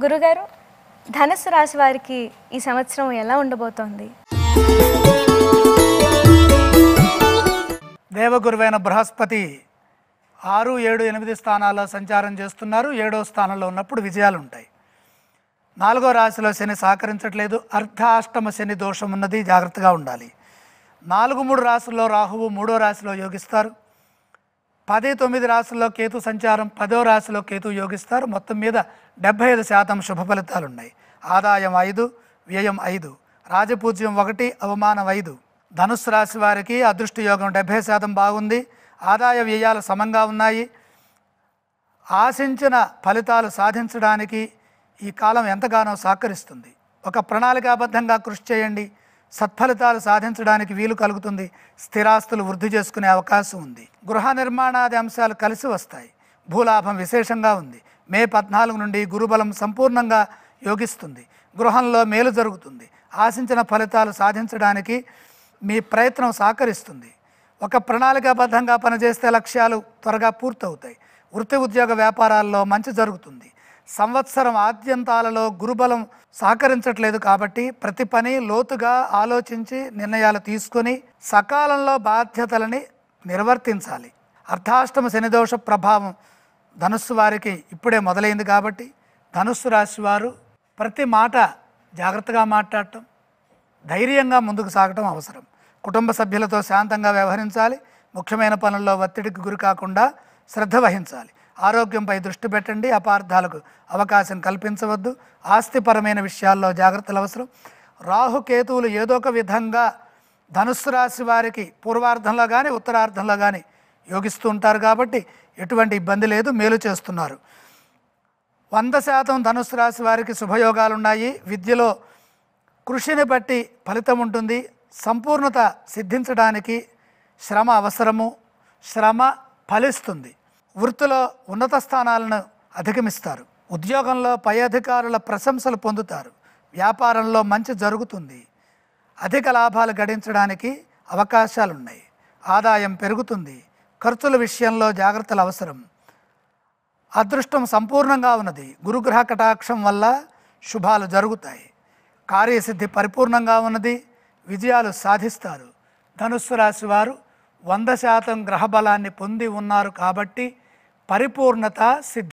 గురుగారు, ధనుస్సు రాశి వారికి ఈ సంవత్సరం ఎలా ఉండబోతోంది? దేవగురువైన బృహస్పతి 6, 7, 8 స్థానాల్లో సంచారం చేస్తున్నారు. 7వ స్థానంలో ఉన్నప్పుడు విజయాలు ఉంటాయి. 4వ రాశిలో శని సహకరించట్లేదు. అర్ధాష్టమ శని దోషం ఉన్నది, జాగ్రత్తగా ఉండాలి. 4, 3 రాశుల్లో రాహువు 3వ రాశిలో యోగిస్తారు. 10, 9 రాశుల్లో కేతు సంచారం, 10వ రాశిలో కేతు యోగిస్తారు. మొత్తం మీద 75% శుభ ఫలితాలు ఉన్నాయి. ఆదాయం 5, వ్యయం 5, రాజపూజ్యం 1, అవమానం 5. ధనుస్సు రాశి వారికి అదృష్ట యోగం 70% బాగుంది. ఆదాయ వ్యయాలు సమంగా ఉన్నాయి. ఆశించిన ఫలితాలు సాధించడానికి ఈ కాలం ఎంతగానో సహకరిస్తుంది. ఒక ప్రణాళికాబద్ధంగా కృషి చేయండి, సత్ఫలితాలు సాధించడానికి వీలు కలుగుతుంది. స్థిరాస్తులు వృద్ధి చేసుకునే అవకాశం ఉంది. గృహ నిర్మాణాది అంశాలు కలిసి వస్తాయి. భూలాభం విశేషంగా ఉంది. మే 14 నుండి గురుబలం సంపూర్ణంగా యోగిస్తుంది. గృహంలో మేలు జరుగుతుంది. ఆశించిన ఫలితాలు సాధించడానికి మీ ప్రయత్నం సహకరిస్తుంది. ఒక ప్రణాళికాబద్ధంగా పనిచేస్తే లక్ష్యాలు త్వరగా పూర్తవుతాయి. వృత్తి ఉద్యోగ వ్యాపారాల్లో మంచి జరుగుతుంది. సంవత్సరం ఆద్యంతాలలో గురుబలం సహకరించట్లేదు కాబట్టి ప్రతి పని లోతుగా ఆలోచించి నిర్ణయాలు తీసుకొని సకాలంలో బాధ్యతలని నిర్వర్తించాలి. అర్ధాష్టమ శనిదోష ప్రభావం ధనుస్సు వారికి ఇప్పుడే మొదలైంది కాబట్టి ధనుస్సు రాశి వారు ప్రతి మాట జాగ్రత్తగా మాట్లాడటం, ధైర్యంగా ముందుకు సాగటం అవసరం. కుటుంబ సభ్యులతో శాంతంగా వ్యవహరించాలి. ముఖ్యమైన పనుల్లో ఒత్తిడికి గురి కాకుండా శ్రద్ధ వహించాలి. ఆరోగ్యంపై దృష్టి పెట్టండి. అపార్థాలకు అవకాశం కల్పించవద్దు. ఆస్తిపరమైన విషయాల్లో జాగ్రత్తలు అవసరం. రాహుకేతువులు ఏదో ఒక విధంగా ధనుస్సు రాశి వారికి పూర్వార్ధంలో కానీ ఉత్తరార్ధంలో కానీ యోగిస్తూ ఉంటారు కాబట్టి ఎటువంటి ఇబ్బంది లేదు, మేలు చేస్తున్నారు. 100% ధనుస్సు రాశి వారికి శుభయోగాలు ఉన్నాయి. విద్యలో కృషిని బట్టి ఫలితం ఉంటుంది. సంపూర్ణత సిద్ధించడానికి శ్రమ అవసరము. శ్రమ ఫలిస్తుంది. వృత్తిలో ఉన్నత స్థానాలను అధిగమిస్తారు. ఉద్యోగంలో పై అధికారుల ప్రశంసలు పొందుతారు. వ్యాపారంలో మంచి జరుగుతుంది. అధిక లాభాలు గడించడానికి అవకాశాలున్నాయి. ఆదాయం పెరుగుతుంది. ఖర్చుల విషయంలో జాగ్రత్తలు అవసరం. అదృష్టం సంపూర్ణంగా ఉన్నది. గురుగ్రహ కటాక్షం వల్ల శుభాలు జరుగుతాయి. కార్యసిద్ధి పరిపూర్ణంగా ఉన్నది. విజయాలు సాధిస్తారు. ధనుస్సు రాశి వారు 100% గ్రహ బలాన్ని పొంది ఉన్నారు కాబట్టి పరిపూర్ణత సిద్ధి.